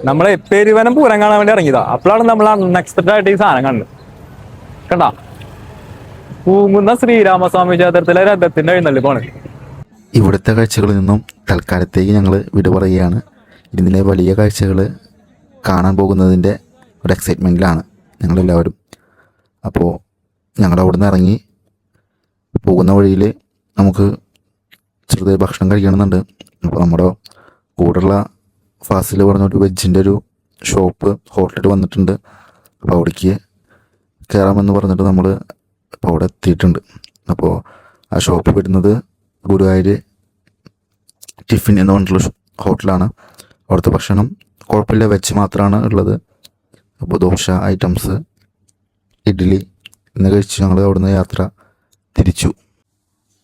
നമ്മളെ പെരുവനം പൂരം കാണാൻ വേണ്ടി ഇറങ്ങിയതാ. അപ്പോഴാണ് നമ്മൾ അൺഎക്സ്പെക്ടഡ് ആയിട്ട് ഈ സാധനം കണ്ടത്. കണ്ടാ, പൂങ്കുന്ന ശ്രീരാമസ്വാമി ക്ഷേത്രത്തിലെ രഥത്തിന്റെ എഴുന്നള്ളിപ്പാണ്. ഇവിടുത്തെ കാഴ്ചകളിൽ നിന്നും തൽക്കാലത്തേക്ക് ഞങ്ങൾ വിട പറയുകയാണ്. ഇതിലെ വലിയ കാഴ്ചകൾ കാണാൻ പോകുന്നതിൻ്റെ ഒരു എക്സൈറ്റ്മെൻറ്റിലാണ് ഞങ്ങളെല്ലാവരും. അപ്പോൾ ഞങ്ങൾ അവിടെ നിന്ന് ഇറങ്ങി പോകുന്ന വഴിയിൽ നമുക്ക് ചെറുതായി ഭക്ഷണം കഴിക്കണമെന്നുണ്ട്. അപ്പോൾ നമ്മുടെ കൂടെയുള്ള ഫാസിൽ പറഞ്ഞൊരു വെജിൻ്റെ ഒരു ഹോട്ടൽ വന്നിട്ടുണ്ട്. അപ്പോൾ അവിടേക്ക് കയറാമെന്ന് പറഞ്ഞിട്ട് നമ്മൾ ഇപ്പോൾ അവിടെ എത്തിയിട്ടുണ്ട്. അപ്പോൾ ആ ഷോപ്പ് വരുന്നത് ഗുരുവായൂർ ടിഫിൻ എന്ന് പറഞ്ഞിട്ടുള്ള ഹോട്ടലാണ്. അവിടുത്തെ ഭക്ഷണം കുഴപ്പമില്ല, വെച്ച് മാത്രമാണ് ഉള്ളത്. അപ്പോൾ ദോശ ഐറ്റംസ്, ഇഡ്ഡലി എന്ന് കഴിച്ച് ഞങ്ങൾ അവിടുന്ന് യാത്ര തിരിച്ചു.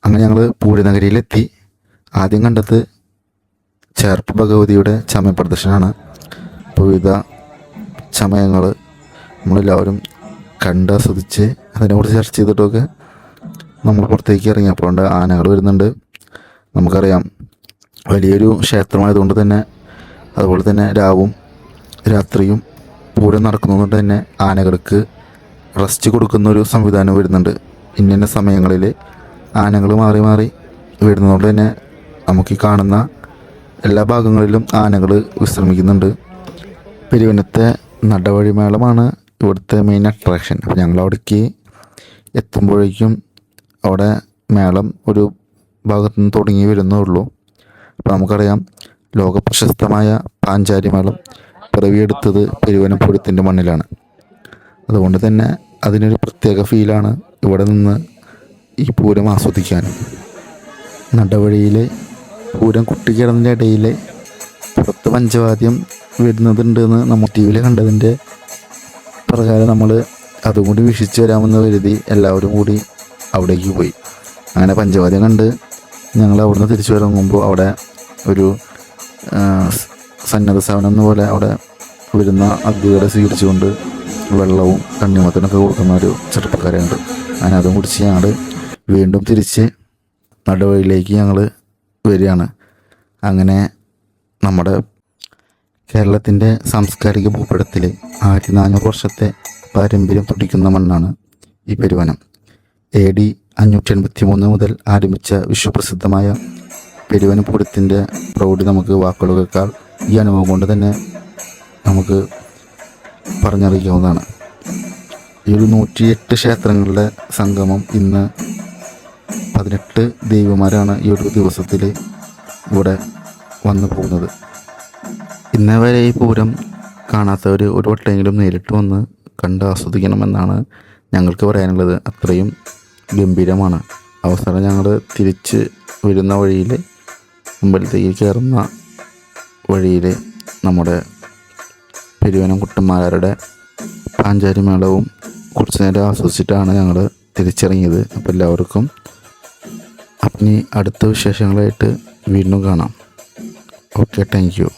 അങ്ങനെ ഞങ്ങൾ പൂരനഗരിയിലെത്തി. ആദ്യം കണ്ടത് ചേർപ്പ് ഭഗവതിയുടെ ചമയ പ്രദർശനമാണ്. വിവിധ ചമയങ്ങൾ നമ്മളെല്ലാവരും കണ്ടാസ്വദിച്ച് അതിനെക്കുറിച്ച് ചർച്ച ചെയ്തിട്ടൊക്കെ നമ്മൾ പുറത്തേക്ക് ഇറങ്ങിയപ്പോൾ ആനകൾ വരുന്നുണ്ട്. നമുക്കറിയാം, വലിയൊരു ക്ഷേത്രമായതുകൊണ്ട് തന്നെ, അതുപോലെ തന്നെ രാവും രാത്രിയും പൂരം നടക്കുന്നതുകൊണ്ട് തന്നെ ആനകൾക്ക് റെസ്റ്റ് കൊടുക്കുന്നൊരു സംവിധാനം വരുന്നുണ്ട്. ഇന്ന സമയങ്ങളിൽ ആനകൾ മാറി മാറി വരുന്നതുകൊണ്ട് തന്നെ നമുക്ക് ഈ കാണുന്ന എല്ലാ ഭാഗങ്ങളിലും ആനകൾ വിശ്രമിക്കുന്നുണ്ട്. പെരുവനത്തെ നടവഴിമേളമാണ് ഇവിടുത്തെ മെയിൻ അട്രാക്ഷൻ. അപ്പോൾ ഞങ്ങൾ അവിടേക്ക് എത്തുമ്പോഴേക്കും അവിടെ മേളം ഒരു ഭാഗത്തു നിന്ന് തുടങ്ങി വരുന്നേ. അപ്പോൾ നമുക്കറിയാം, ലോകപ്രശസ്തമായ പാഞ്ചാരി മേളം പിറവിയെടുത്തത് പെരുവനം പൂരത്തിൻ്റെ മണ്ണിലാണ്. അതുകൊണ്ട് തന്നെ അതിനൊരു പ്രത്യേക ഫീലാണ് ഇവിടെ നിന്ന് ഈ പൂരം ആസ്വദിക്കാൻ. നടവഴിയിൽ പൂരം കുട്ടിക്കിടന്നതിൻ്റെ ഇടയിൽ പുറത്ത് പഞ്ചവാദ്യം വരുന്നതുണ്ടെന്ന് നമ്മൾ ടി വിയിൽ കണ്ടതിൻ്റെ പ്രകാരം നമ്മൾ അതും കൂടി വീക്ഷിച്ച് വരാമെന്ന് കരുതി എല്ലാവരും കൂടി അവിടേക്ക് പോയി. അങ്ങനെ പഞ്ചവാദ്യം കണ്ട് ഞങ്ങൾ അവിടുന്ന് തിരിച്ചു ഇറങ്ങുമ്പോൾ അവിടെ ഒരു സന്നദ്ധ സേവനം എന്ന പോലെ അവിടെ വരുന്ന അതിഥികളെ സ്വീകരിച്ചുകൊണ്ട് വെള്ളവും തണ്ണിമത്തനൊക്കെ കൊടുക്കുന്ന ഒരു ചെറുപ്പക്കാരുണ്ട്. അങ്ങനെ അതും കുടിച്ച് ഞങ്ങൾ വീണ്ടും തിരിച്ച് നടുവഴിയിലേക്ക് ഞങ്ങൾ വരികയാണ്. അങ്ങനെ നമ്മുടെ കേരളത്തിൻ്റെ സാംസ്കാരിക ഭൂപടത്തിൽ 1400 വർഷത്തെ പാരമ്പര്യം തുടിക്കുന്ന മണ്ണാണ് ഈ പെരുവനം. AD 583 മുതൽ ആരംഭിച്ച വിശ്വപ്രസിദ്ധമായ പെരുവനം പൂരത്തിൻ്റെ പ്രൗഢി നമുക്ക് വാക്കുകളേക്കാൾ ഈ അനുഭവം കൊണ്ട് തന്നെ നമുക്ക് പറഞ്ഞറിയിക്കാവുന്നതാണ്. ഈ ഒരു 108 ക്ഷേത്രങ്ങളുടെ സംഗമം ഇന്ന് 18 ദൈവമാരാണ് ഈ ഒരു ദിവസത്തിൽ ഇവിടെ വന്നു പോകുന്നത്. ഇന്നേ വരെ ഈ പൂരം കാണാത്തവർ ഒരു വട്ടമെങ്കിലും നേരിട്ട് വന്ന് കണ്ട് ആസ്വദിക്കണമെന്നാണ് ഞങ്ങൾക്ക് പറയാനുള്ളത്. അത്രയും ഗംഭീരമാണ്. അവസരം ഞങ്ങൾ തിരിച്ച് വരുന്ന വഴിയിൽ, അമ്പലത്തേക്ക് കയറുന്ന വഴിയിൽ നമ്മുടെ പെരുവനം കുട്ടന്മാരുടെ പാഞ്ചാരി മേളവും കുറച്ച് നേരം ആസ്വദിച്ചിട്ടാണ് ഞങ്ങൾ തിരിച്ചിറങ്ങിയത്. അപ്പോൾ എല്ലാവർക്കും അപ്പം ഇനി അടുത്ത വിശേഷങ്ങളായിട്ട് വീണ്ടും കാണാം. Okay, thank you.